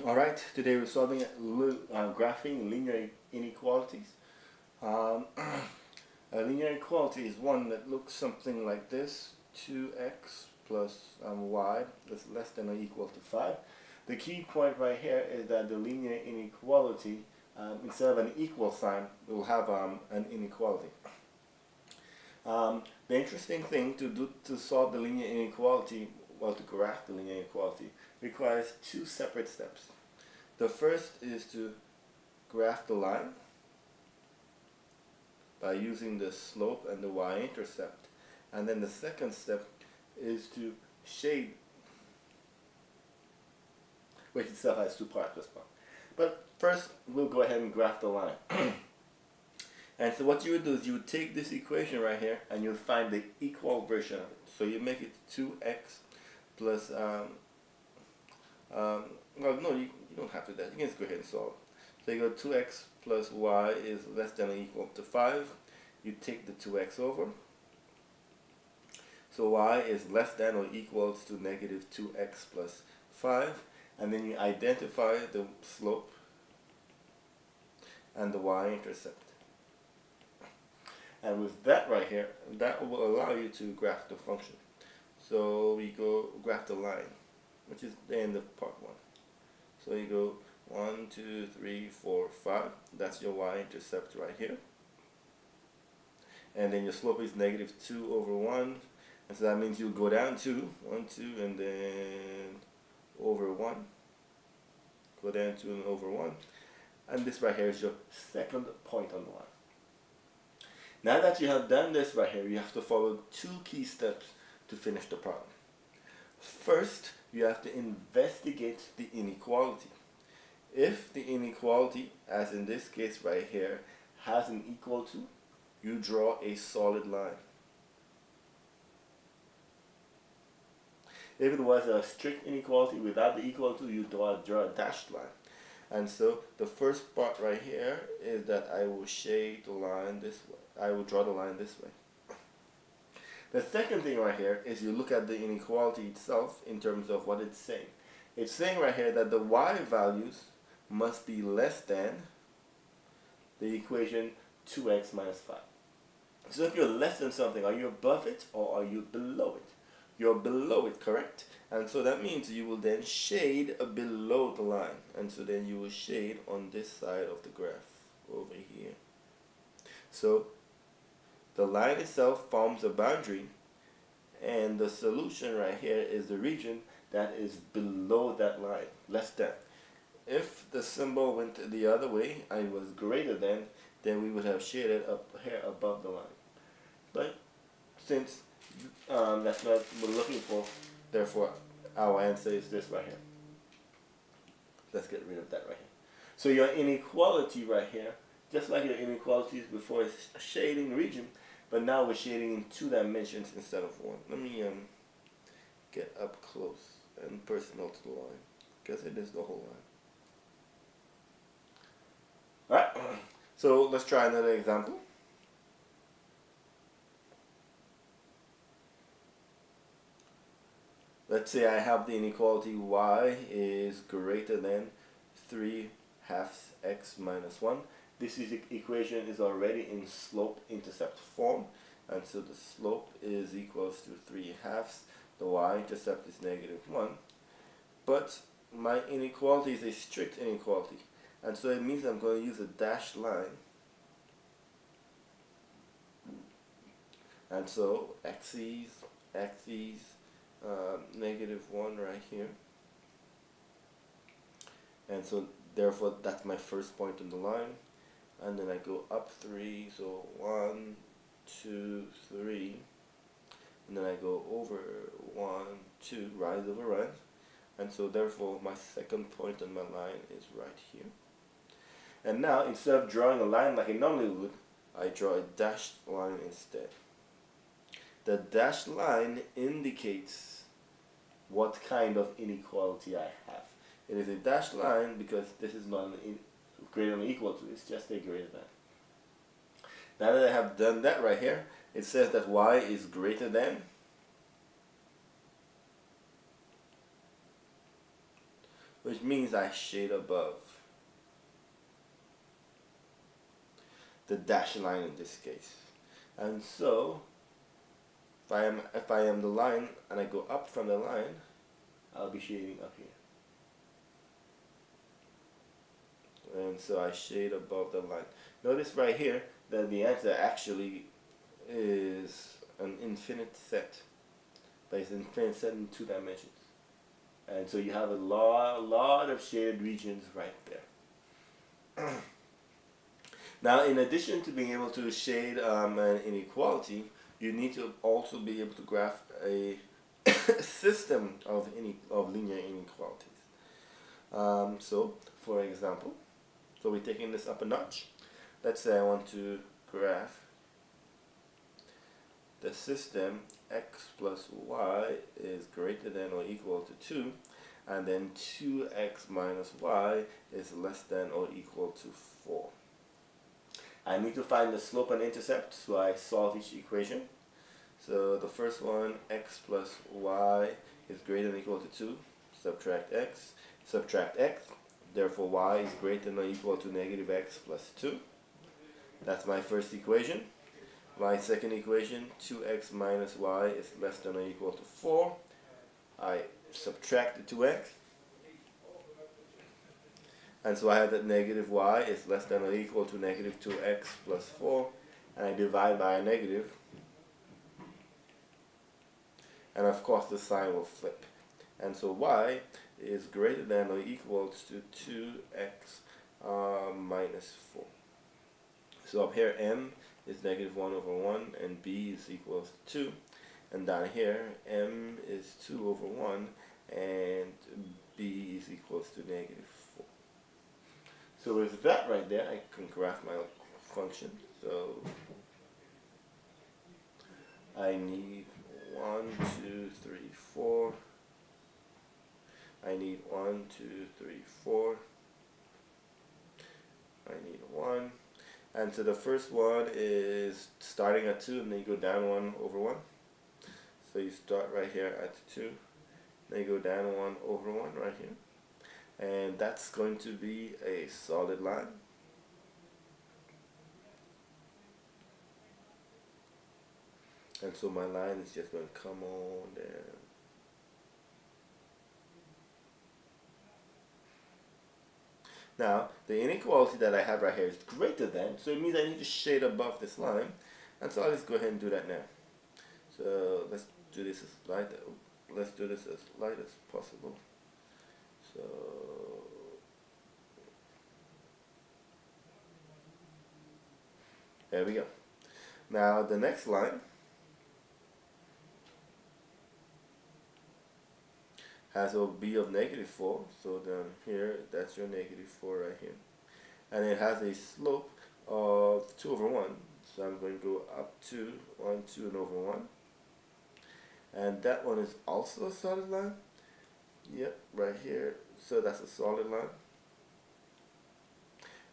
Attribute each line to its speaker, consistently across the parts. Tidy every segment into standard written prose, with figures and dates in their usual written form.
Speaker 1: Alright, today we're solving graphing linear inequalities. Um, a linear inequality is one that looks something like this: 2x plus y is less than or equal to 5. The key point right here is that the linear inequality, instead of an equal sign, will have an inequality. The interesting thing to do to solve the linear inequality, well, to graph the linear inequality, requires two separate steps. The first is to graph the line by using the slope and the y-intercept, and then the second step is to shade, which itself has two parts, this part. But first, we'll go ahead and graph the line. And so what you would do is you would take this equation right here and you'll find the equal version of it. So you make it 2x plus, well, no, you don't have to do that. You can just go ahead and solve. So you go 2x plus y is less than or equal to 5. You take the 2x over. So y is less than or equals to negative 2x plus 5. And then you identify the slope and the y-intercept. And with that right here, that will allow you to graph the function. So we go graph the line, which is the end of part 1. So you go 1, 2, 3, 4, 5. That's your y-intercept right here. And then your slope is negative 2 over 1. And so that means you'll go down 2, 1, 2, and then over 1. Go down 2 and over 1. And this right here is your second point on the line. Now that you have done this right here, you have to follow two key steps to finish the problem. First, you have to investigate the inequality. If the inequality, as in this case right here, has an equal to, you draw a solid line. If it was a strict inequality without the equal to, you draw a dashed line. And so the first part right here is that I will shade the line this way. I will draw the line this way. The second thing right here is you look at the inequality itself in terms of what it's saying. It's saying right here that the y values must be less than the equation 2x minus 5. So if you're less than something, are you above it or are you below it? You're below it, correct? And so that means you will then shade below the line. And so then you will shade on this side of the graph over here. So the line itself forms a boundary, and the solution right here is the region that is below that line, less than. If the symbol went the other way and was greater than, then we would have shaded up here above the line. But since that's not what we're looking for, therefore our answer is this right here. Let's get rid of that right here. So your inequality right here, just like your inequalities before, is a shading region, but now we're shading in 2 dimensions instead of 1. Let me get up close and personal to the line, because it is the whole line. Alright, so let's try another example. Let's say I have the inequality y is greater than 3 halves x minus 1. This equation is already in slope-intercept form, and so the slope is equals to 3 halves. The y-intercept is negative 1. But my inequality is a strict inequality, and so it means I'm going to use a dashed line. And so axes, negative 1 right here. And so therefore that's my first point on the line. And then I go up 3, so 1, 2, 3. And then I go over 1, 2, rise over rise. And so therefore my second point on my line is right here. And now instead of drawing a line like I normally would, I draw a dashed line instead. The dashed line indicates what kind of inequality I have. It is a dashed line because this is not greater than or equal to, it's just a greater than. Now that I have done that right here, it says that y is greater than which means I shade above the dashed line in this case. And so if I am the line and I go up from the line, I'll be shading up here. And so I shade above the line. Notice right here that the answer actually is an infinite set, but it's an infinite set in 2 dimensions. And so you have a lot of shaded regions right there. Now, in addition to being able to shade an inequality, you need to also be able to graph a system of linear inequalities. So, for example, so we're taking this up a notch. Let's say I want to graph the system x plus y is greater than or equal to 2, and then 2x minus y is less than or equal to 4. I need to find the slope and intercept, so I solve each equation. So the first one, x plus y is greater than or equal to 2, subtract x, therefore y is greater than or equal to negative x plus 2. That's my first equation. My second equation, 2x minus y is less than or equal to 4. I subtract the 2x. And so I have that negative y is less than or equal to negative 2x plus 4. And I divide by a negative. And of course the sign will flip. And so y is greater than or equal to 2x minus 4. So up here m is negative 1 over 1 and b is equals to 2. And down here m is 2 over 1 and b is equals to negative 4. So with that right there, I can graph my function. So I need 1, 2, 3, 4. I need 1, 2, 3, 4. I need 1. And so the first one is starting at 2 and then you go down 1 over 1. So you start right here at 2, then you go down 1 over 1 right here. And that's going to be a solid line. And so my line is just going to come on down. Now, the inequality that I have right here is greater than, so it means I need to shade above this line. And so I'll just go ahead and do that now. So let's do this as light as possible. So there we go. Now the next line has a b of negative 4, so down here that's your negative 4 right here, and it has a slope of 2 over 1, so I'm going to go up 2, 1, 2 and over 1, and that one is also a solid line. Yep, right here, so that's a solid line.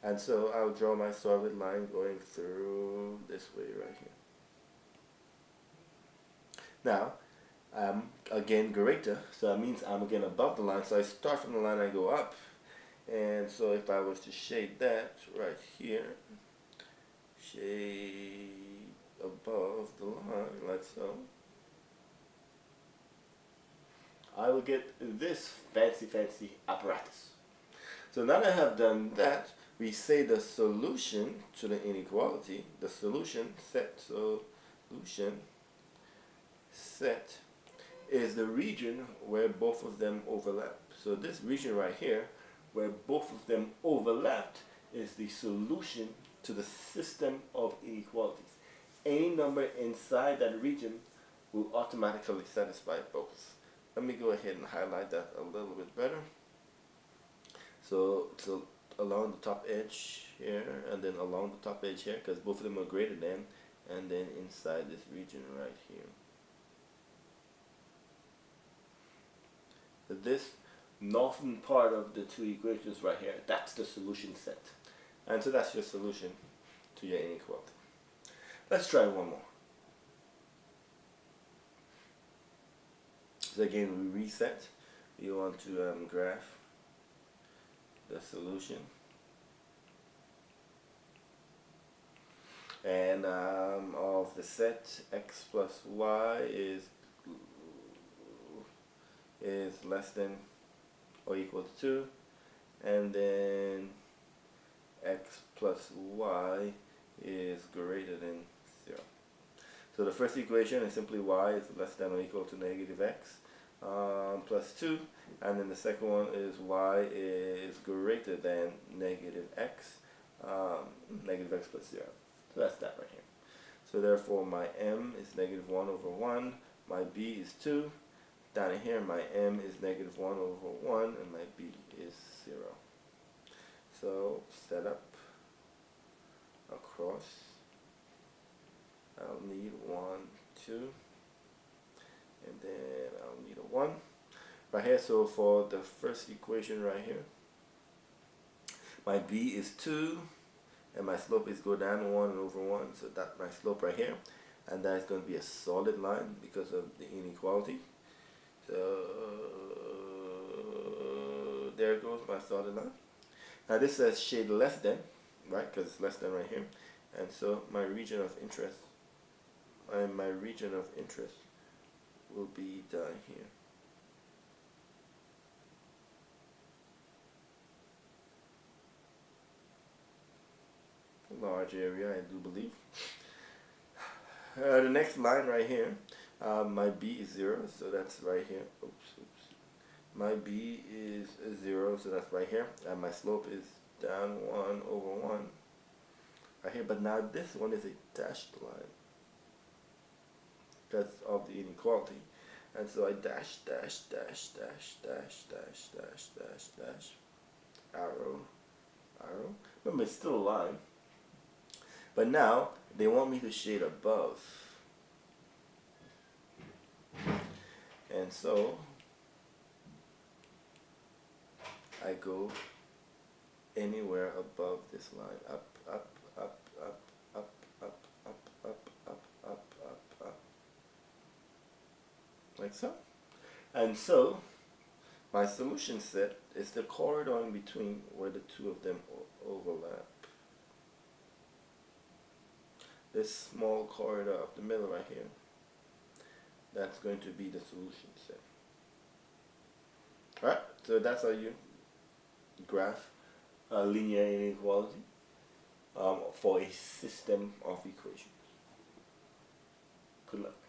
Speaker 1: And so I'll draw my solid line going through this way right here. Now, I'm again greater, so that means I'm again above the line. So I start from the line, I go up. And so if I was to shade that right here, shade above the line like so, I will get this fancy apparatus. So now that I have done that, we say the solution to the inequality, the solution set is the region where both of them overlap. So this region right here, where both of them overlapped, is the solution to the system of inequalities. Any number inside that region will automatically satisfy both. Let me go ahead and highlight that a little bit better. So along the top edge here, and then along the top edge here, because both of them are greater than, and then inside this region right here. So this northern part of the two equations right here, that's the solution set. And so that's your solution to your inequality. Let's try one more. So again, we reset. We want to graph the solution. And of the set x plus y is less than or equal to 2, and then x plus y is greater than 0. So the first equation is simply y is less than or equal to negative x plus 2, and then the second one is y is greater than negative x plus 0. So that's that right here. So therefore my m is negative 1 over 1, my b is 2, down here my m is negative 1 over 1, and my b is 0. So set up across, I'll need 1, 2, and then I'll need a 1 right here. So for the first equation right here, my b is 2, and my slope is go down 1 over 1, so that's my slope right here, and that's going to be a solid line because of the inequality. So there goes my solid line. Now this says shade less than, right, because it's less than right here, and so my region of interest will be down here. Large area, I do believe. The next line right here, my b is 0, so that's right here. Oops. My b is 0, so that's right here, and my slope is down 1 over 1 right here. But now this one is a dashed line because of the inequality, and so I dash, arrow. Remember, it's still a line. But now they want me to shade above, and so I go anywhere above this line, up, like so. And so my solution set is the corridor in between where the two of them overlap. This small corridor up the middle right here, that's going to be the solution set. Alright, so that's how you graph a linear inequality for a system of equations. Good luck.